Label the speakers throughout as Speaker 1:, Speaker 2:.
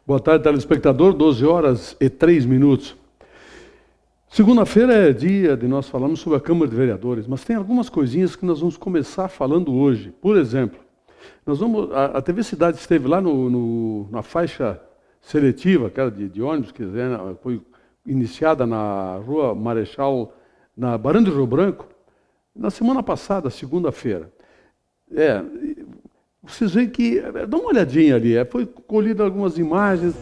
Speaker 1: Boa tarde, telespectador, 12 horas e 3 minutos. Segunda-feira é dia de nós falarmos sobre a Câmara de Vereadores, mas tem algumas coisinhas que nós vamos começar falando hoje. Por exemplo, a TV Cidade esteve lá na faixa seletiva, aquela de ônibus, que foi iniciada na Rua Marechal, na Barão de Rio Branco, na semana passada, segunda-feira. Vocês veem que, dá uma olhadinha ali, foi colhido algumas imagens,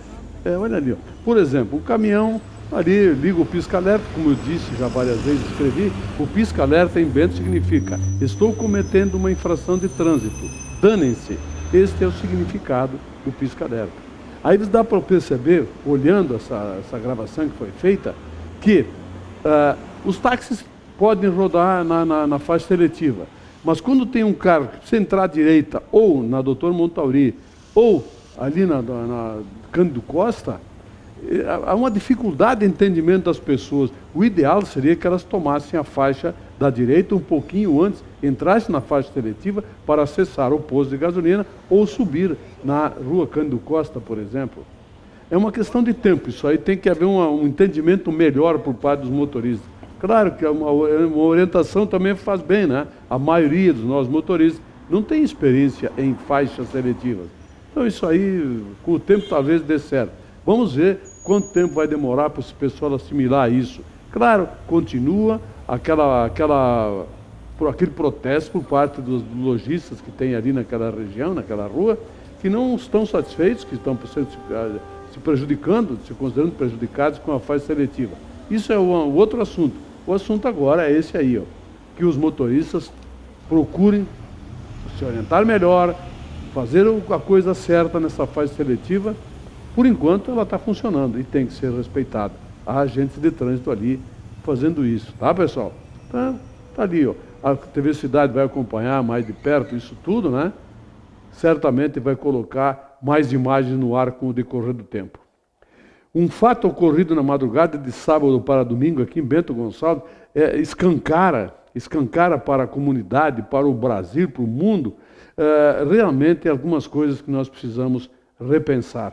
Speaker 1: olha ali, ó. Por exemplo, o caminhão ali liga o pisca-alerta, como eu disse já várias vezes, escrevi, o pisca-alerta em Bento significa, estou cometendo uma infração de trânsito, danem-se. Este é o significado do pisca-alerta. Aí dá para perceber, olhando essa gravação que foi feita, que os táxis podem rodar na faixa seletiva, mas quando tem um carro que precisa entrar à direita, ou na Doutor Montauri, ou ali na Cândido Costa, há uma dificuldade de entendimento das pessoas. O ideal seria que elas tomassem a faixa da direita um pouquinho antes, entrassem na faixa seletiva para acessar o posto de gasolina ou subir na Rua Cândido Costa, por exemplo. É uma questão de tempo, isso aí tem que haver um entendimento melhor por parte dos motoristas. Claro que uma orientação também faz bem, né? A maioria dos nossos motoristas não tem experiência em faixas seletivas. Então isso aí, com o tempo talvez dê certo. Vamos ver quanto tempo vai demorar para esse pessoal assimilar isso. Claro, continua aquele protesto por parte dos lojistas que tem ali naquela região, naquela rua, que não estão satisfeitos, que estão se prejudicando, se considerando prejudicados com a faixa seletiva. Isso é um outro assunto. O assunto agora é esse aí, ó, que os motoristas procurem se orientar melhor, fazer a coisa certa nessa faixa seletiva. Por enquanto ela está funcionando e tem que ser respeitada. Há agentes de trânsito ali fazendo isso, tá, pessoal? Tá ali, ó. A TV Cidade vai acompanhar mais de perto isso tudo, né? Certamente vai colocar mais imagens no ar com o decorrer do tempo. Um fato ocorrido na madrugada de sábado para domingo aqui em Bento Gonçalves escancara para a comunidade, para o Brasil, para o mundo, realmente algumas coisas que nós precisamos repensar.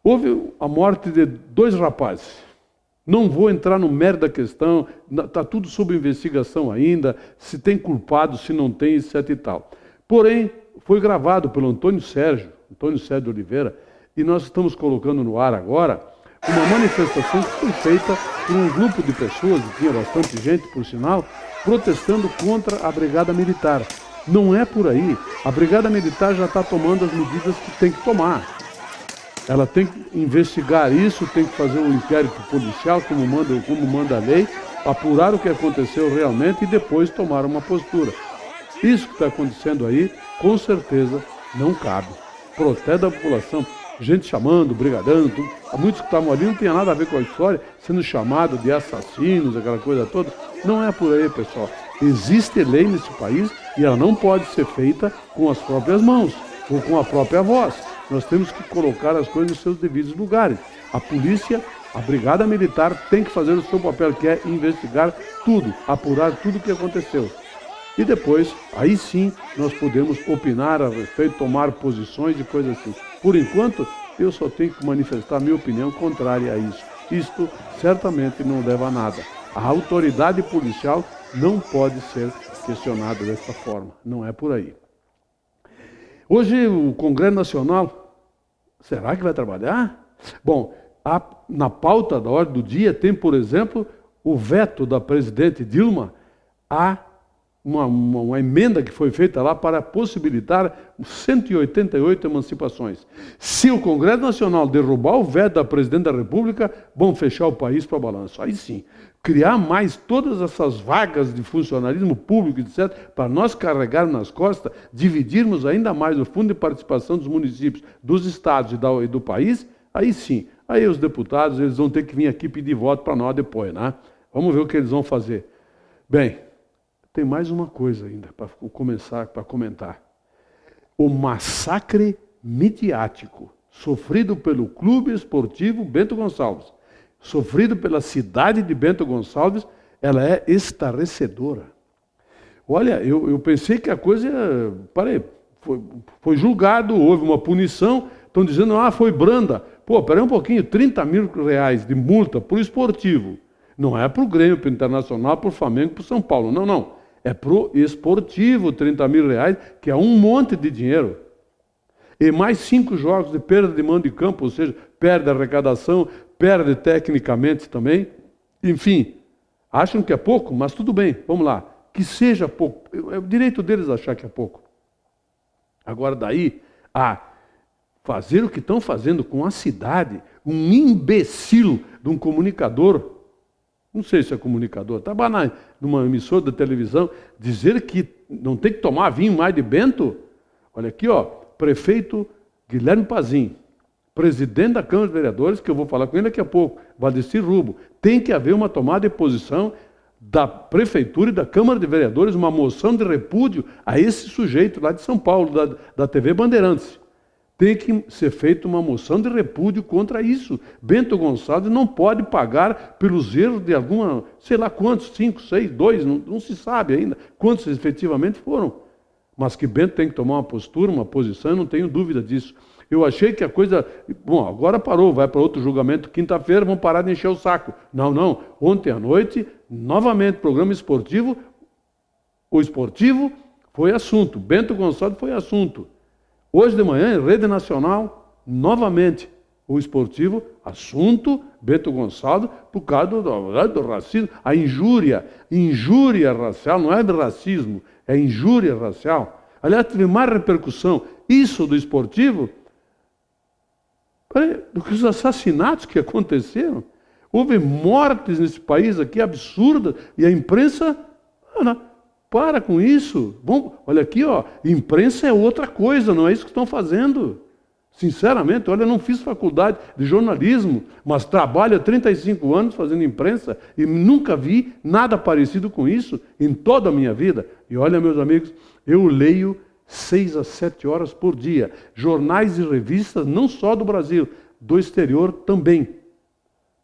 Speaker 1: Houve a morte de 2 rapazes. Não vou entrar no mérito da questão, está tudo sob investigação ainda, se tem culpado, se não tem, etc e tal. Porém, foi gravado pelo Antônio Sérgio de Oliveira, e nós estamos colocando no ar agora uma manifestação que foi feita por um grupo de pessoas, e tinha bastante gente, por sinal, protestando contra a Brigada Militar. Não é por aí. A Brigada Militar já está tomando as medidas que tem que tomar. Ela tem que investigar isso, tem que fazer um inquérito policial, como manda a lei, apurar o que aconteceu realmente e depois tomar uma postura. Isso que está acontecendo aí, com certeza, não cabe. Protesto da população. Gente chamando, brigadando, tudo. Muitos que estavam ali não tinha nada a ver com a história, sendo chamado de assassinos, aquela coisa toda. Não é por aí, pessoal. Existe lei nesse país e ela não pode ser feita com as próprias mãos ou com a própria voz. Nós temos que colocar as coisas nos seus devidos lugares. A polícia, a Brigada Militar tem que fazer o seu papel, que é investigar tudo, apurar tudo o que aconteceu. E depois, aí sim, nós podemos opinar a respeito, tomar posições e coisas assim. Por enquanto, eu só tenho que manifestar minha opinião contrária a isso. Isto certamente não leva a nada. A autoridade policial não pode ser questionada dessa forma. Não é por aí. Hoje, o Congresso Nacional, será que vai trabalhar? Bom, na pauta da ordem do dia tem, por exemplo, o veto da presidente Dilma a uma emenda que foi feita lá para possibilitar 188 emancipações. Se o Congresso Nacional derrubar o veto da Presidente da República, vão fechar o país para o balanço. Aí sim, criar mais todas essas vagas de funcionalismo público, etc., para nós carregarmos nas costas, dividirmos ainda mais o fundo de participação dos municípios, dos estados e do país, aí sim, aí os deputados eles vão ter que vir aqui pedir voto para nós depois, né? Vamos ver o que eles vão fazer. Bem, tem mais uma coisa ainda para começar, para comentar. O massacre midiático sofrido pelo Clube Esportivo Bento Gonçalves, sofrido pela cidade de Bento Gonçalves, ela é estarrecedora. Olha, eu pensei que a coisa... Parei, foi julgado, houve uma punição, Estão dizendo, foi branda. Pô, peraí um pouquinho, 30 mil reais de multa para o esportivo. Não é para o Grêmio, para o Internacional, para o Flamengo, para o São Paulo. Não, não. É para o esportivo, 30 mil reais, que é um monte de dinheiro. E mais 5 jogos de perda de mando de campo, ou seja, perde a arrecadação, perde tecnicamente também. Enfim, acham que é pouco, mas tudo bem, vamos lá. Que seja pouco. É o direito deles achar que é pouco. Agora, daí a fazer o que estão fazendo com a cidade, um imbecil de um comunicador, não sei se é comunicador, estava numa emissora de televisão, dizer que não tem que tomar vinho mais de Bento. Olha aqui, prefeito Guilherme Pazin, presidente da Câmara de Vereadores, que eu vou falar com ele daqui a pouco, Valdecir Rubo, tem que haver uma tomada de posição da Prefeitura e da Câmara de Vereadores, uma moção de repúdio a esse sujeito lá de São Paulo, da TV Bandeirantes. Tem que ser feita uma moção de repúdio contra isso. Bento Gonçalves não pode pagar pelos erros de alguma, sei lá quantos, 5, 6, 2, não se sabe ainda quantos efetivamente foram. Mas que Bento tem que tomar uma postura, uma posição, eu não tenho dúvida disso. Eu achei que a coisa... Bom, agora parou, vai para outro julgamento quinta-feira, vão parar de encher o saco. Não, não. Ontem à noite, novamente, programa esportivo. O esportivo foi assunto. Bento Gonçalves foi assunto. Hoje de manhã, em Rede Nacional, novamente, o esportivo, assunto, Bento Gonçalves, por causa do racismo, a injúria racial, não é de racismo, é injúria racial. Aliás, teve mais repercussão isso do esportivo do que os assassinatos que aconteceram. Houve mortes nesse país aqui absurdas e a imprensa para com isso. Bom, olha aqui, imprensa é outra coisa, não é isso que estão fazendo. Sinceramente, olha, eu não fiz faculdade de jornalismo, mas trabalho há 35 anos fazendo imprensa e nunca vi nada parecido com isso em toda a minha vida. E olha, meus amigos, eu leio 6 a 7 horas por dia. Jornais e revistas, não só do Brasil, do exterior também.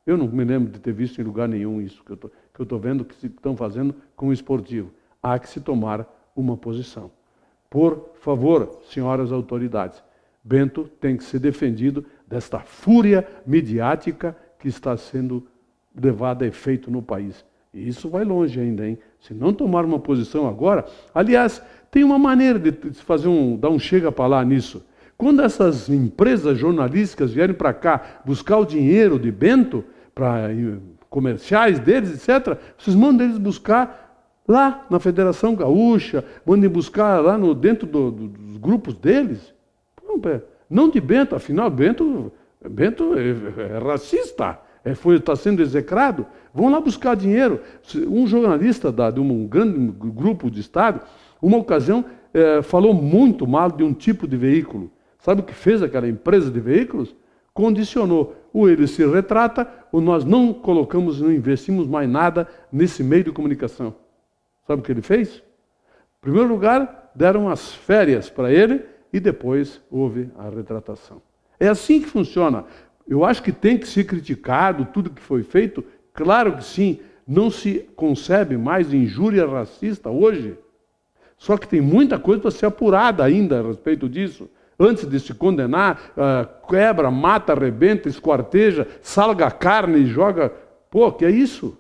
Speaker 1: Eu não me lembro de ter visto em lugar nenhum isso que eu estou vendo que estão fazendo com o esportivo. Há que se tomar uma posição. Por favor, senhoras autoridades, Bento tem que ser defendido desta fúria midiática que está sendo levada a efeito no país. E isso vai longe ainda, hein? Se não tomar uma posição agora... Aliás, tem uma maneira de fazer dar um chega para lá nisso. Quando essas empresas jornalísticas vierem para cá buscar o dinheiro de Bento, para comerciais deles, etc., vocês mandam eles buscar lá na Federação Gaúcha, mandem buscar lá dentro dos grupos deles. Não de Bento, afinal, Bento é racista, está sendo execrado. Vão lá buscar dinheiro. Um jornalista de um grande grupo de Estado, uma ocasião, falou muito mal de um tipo de veículo. Sabe o que fez aquela empresa de veículos? Condicionou. Ou ele se retrata, ou nós não investimos mais nada nesse meio de comunicação. Sabe o que ele fez? Em primeiro lugar, deram as férias para ele e depois houve a retratação. É assim que funciona. Eu acho que tem que ser criticado tudo que foi feito. Claro que sim, não se concebe mais injúria racista hoje. Só que tem muita coisa para ser apurada ainda a respeito disso. Antes de se condenar, quebra, mata, arrebenta, esquarteja, salga a carne e joga... Pô, que é isso?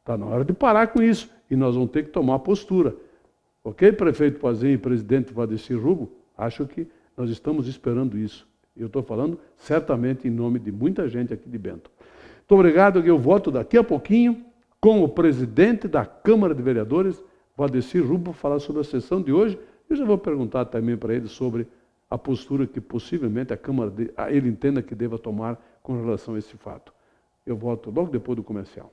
Speaker 1: Está na hora de parar com isso. E nós vamos ter que tomar postura. Ok, prefeito Pazin e presidente Valdecir Rubo? Acho que nós estamos esperando isso. Eu estou falando certamente em nome de muita gente aqui de Bento. Muito obrigado. Eu volto daqui a pouquinho com o presidente da Câmara de Vereadores, Valdecir Rubo, para falar sobre a sessão de hoje. Eu já vou perguntar também para ele sobre a postura que possivelmente a Câmara ele entenda que deva tomar com relação a esse fato. Eu volto logo depois do comercial.